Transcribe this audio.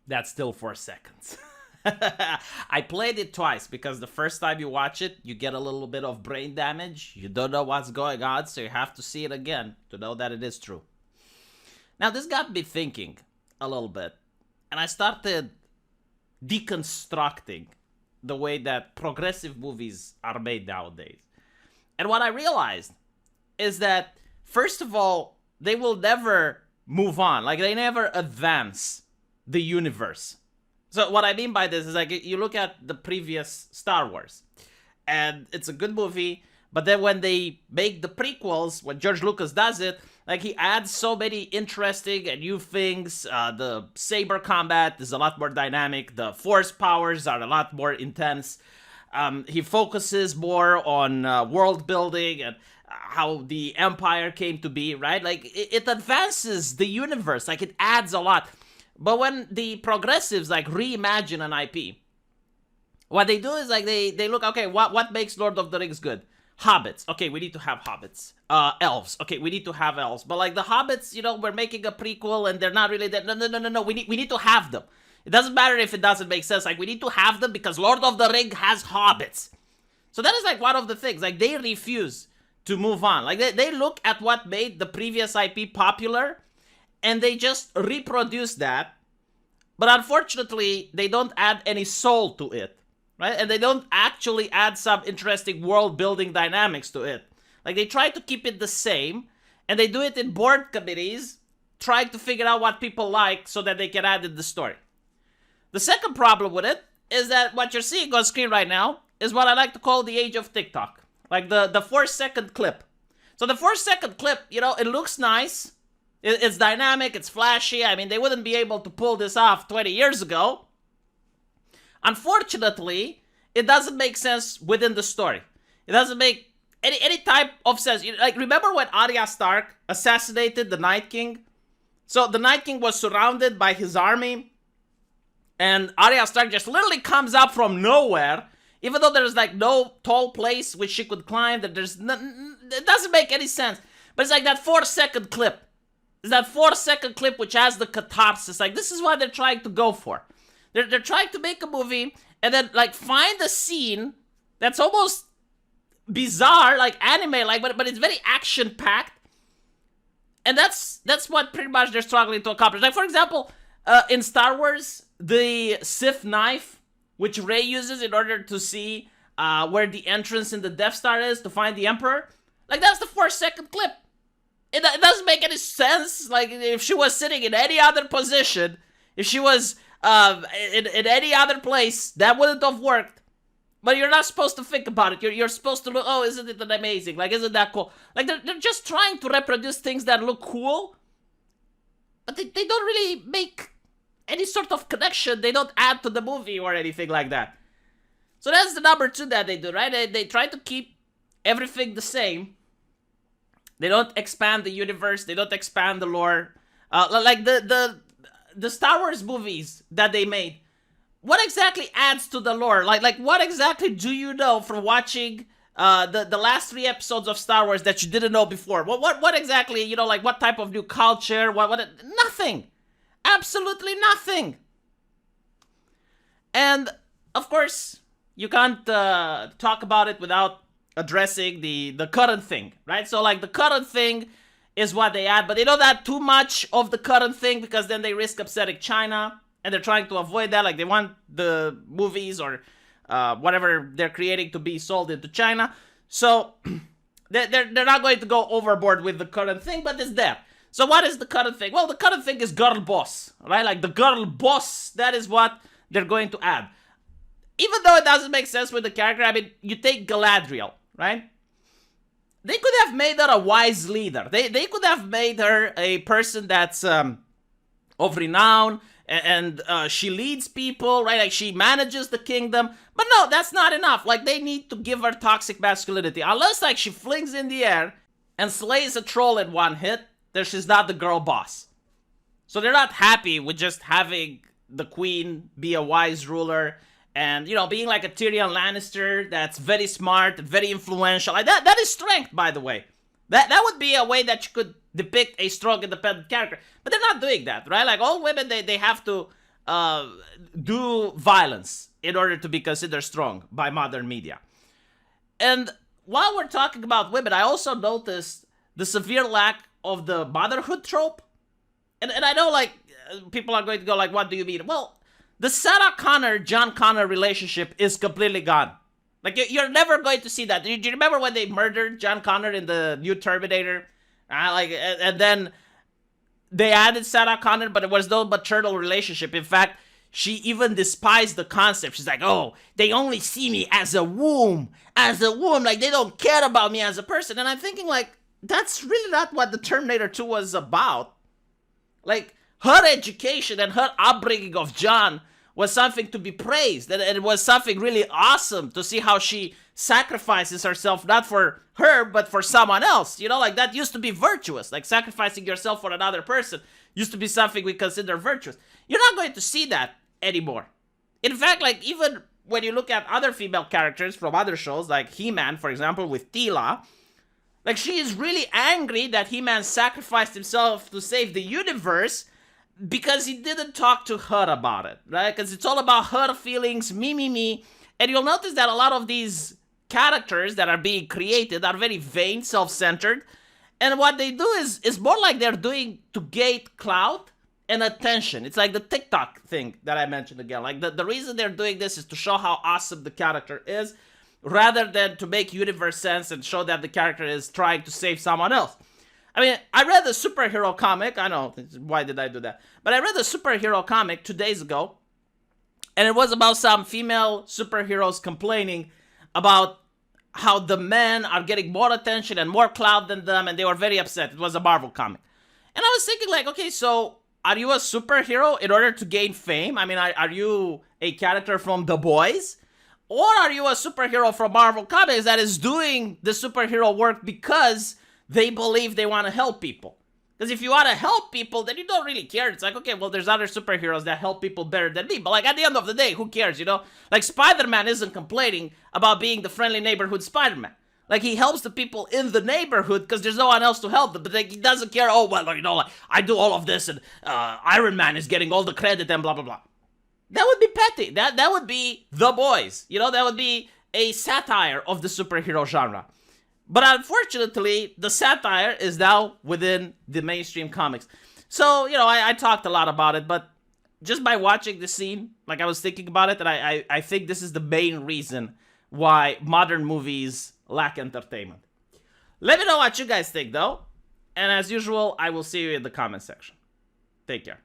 That's still 4 seconds. I played it twice because the first time you watch it, you get a little bit of brain damage. You don't know what's going on, so you have to see it again to know that it is true. Now, this got me thinking a little bit, and I started deconstructing the way that progressive movies are made nowadays. And what I realized is that, first of all, they will never move on. Like, they never advance the universe. So what I mean by this is, like, you look at the previous Star Wars, and it's a good movie, but then when they make the prequels, when George Lucas does it, like, he adds so many interesting and new things. The saber combat is a lot more dynamic. The force powers are a lot more intense. He focuses more on world building and how the Empire came to be, right? Like, it advances the universe. Like, it adds a lot. But when the progressives, like, reimagine an IP, what they do is, like, they look, okay, what makes Lord of the Rings good? Hobbits. Okay, we need to have hobbits. Elves. Okay, we need to have elves. But, like, the hobbits, you know, we're making a prequel and they're not really that. No. We need to have them. It doesn't matter if it doesn't make sense. Like, we need to have them because Lord of the Ring has hobbits. So that is, like, one of the things. Like, they refuse to move on. Like, they look at what made the previous IP popular and they just reproduce that. But unfortunately, they don't add any soul to it. Right? And they don't actually add some interesting world-building dynamics to it. Like, they try to keep it the same, and they do it in board committees, trying to figure out what people like so that they can add in the story. The second problem with it is that what you're seeing on screen right now is what I like to call the age of TikTok. Like, the 4-second clip. So the 4-second clip, you know, it looks nice. It's dynamic, it's flashy. I mean, they wouldn't be able to pull this off 20 years ago. Unfortunately, it doesn't make sense within the story. It doesn't make any type of sense. Like, remember when Arya Stark assassinated the Night King? So the Night King was surrounded by his army, and Arya Stark just literally comes up from nowhere, even though there's, like, no tall place which she could climb. That it doesn't make any sense. But it's like that 4-second clip. It's that 4-second clip which has the catharsis. Like, this is what they're trying to go for. They're trying to make a movie and then, like, find a scene that's almost bizarre, like anime, like, but it's very action-packed. And that's what pretty much they're struggling to accomplish. Like, for example, in Star Wars, the Sith knife, which Rey uses in order to see where the entrance in the Death Star is to find the Emperor, like, that's the 4-second clip. It doesn't make any sense. Like, if she was sitting in any other position, if she was in any other place, that wouldn't have worked. But you're not supposed to think about it. You're supposed to look, oh, isn't it amazing? Like, isn't that cool? Like, they're just trying to reproduce things that look cool, but they don't really make any sort of connection. They don't add to the movie or anything like that. So that's the number 2 that they do, right? They try to keep everything the same. They don't expand the universe. They don't expand the lore. Like, the Star Wars movies that they made, what exactly adds to the lore? Like what exactly do you know from watching the last 3 episodes of Star Wars that you didn't know before? What exactly, you know, like, what type of new culture? What? Nothing. Absolutely nothing. And, of course, you can't talk about it without addressing the current thing, right? So, like, the current thing is what they add, but they don't add too much of the current thing because then they risk upsetting China, and they're trying to avoid that. Like, they want the movies or whatever they're creating to be sold into China. So they're not going to go overboard with the current thing, but it's there. So what is the current thing? Well, the current thing is girl boss, right? Like, the girl boss, that is what they're going to add. Even though it doesn't make sense with the character, I mean, you take Galadriel, right? They could have made her a wise leader. They could have made her a person that's of renown, and she leads people, right? Like, she manages the kingdom. But no, that's not enough. Like, they need to give her toxic masculinity. Unless, like, she flings in the air and slays a troll in one hit, then she's not the girl boss. So they're not happy with just having the queen be a wise ruler and, you know, being like a Tyrion Lannister that's very smart and very influential. Like, that is strength, by the way. That would be a way that you could depict a strong, independent character. But they're not doing that, right? Like, all women, they have to do violence in order to be considered strong by modern media. And while we're talking about women, I also noticed the severe lack of the motherhood trope. And I know, like, people are going to go, like, what do you mean? Well, the Sarah Connor, John Connor relationship is completely gone. Like, you're never going to see that. Do you remember when they murdered John Connor in the new Terminator? And then they added Sarah Connor, but it was no maternal relationship. In fact, she even despised the concept. She's like, oh, they only see me as a womb. Like, they don't care about me as a person. And I'm thinking, like, that's really not what the Terminator 2 was about. Like, her education and her upbringing of John was something to be praised. And it was something really awesome to see how she sacrifices herself, not for her, but for someone else. You know, like, that used to be virtuous. Like, sacrificing yourself for another person used to be something we consider virtuous. You're not going to see that anymore. In fact, like, even when you look at other female characters from other shows, like He-Man, for example, with Teela, like, she is really angry that He-Man sacrificed himself to save the universe because he didn't talk to her about it, right? Because it's all about her feelings, me. And you'll notice that a lot of these characters that are being created are very vain, self-centered. And what they do is more like they're doing to gate clout and attention. It's like the TikTok thing that I mentioned again. Like, the reason they're doing this is to show how awesome the character is, rather than to make universe sense and show that the character is trying to save someone else. I mean, I read a superhero comic. I know, why did I do that? But I read a superhero comic 2 days ago, and it was about some female superheroes complaining about how the men are getting more attention and more clout than them, and they were very upset. It was a Marvel comic. And I was thinking, like, okay, so are you a superhero in order to gain fame? I mean, are you a character from The Boys? Or are you a superhero from Marvel Comics that is doing the superhero work because they believe they want to help people? Because if you want to help people, then you don't really care. It's like, okay, well, there's other superheroes that help people better than me. But, like, at the end of the day, who cares, you know? Like, Spider-Man isn't complaining about being the friendly neighborhood Spider-Man. Like, he helps the people in the neighborhood because there's no one else to help them. But, like, he doesn't care, oh, well, you know, like, I do all of this and Iron Man is getting all the credit and blah, blah, blah. That would be petty. That would be The Boys. You know, that would be a satire of the superhero genre. But unfortunately, the satire is now within the mainstream comics. So, you know, I talked a lot about it, but just by watching the scene, like, I was thinking about it, and I think this is the main reason why modern movies lack entertainment. Let me know what you guys think, though. And as usual, I will see you in the comment section. Take care.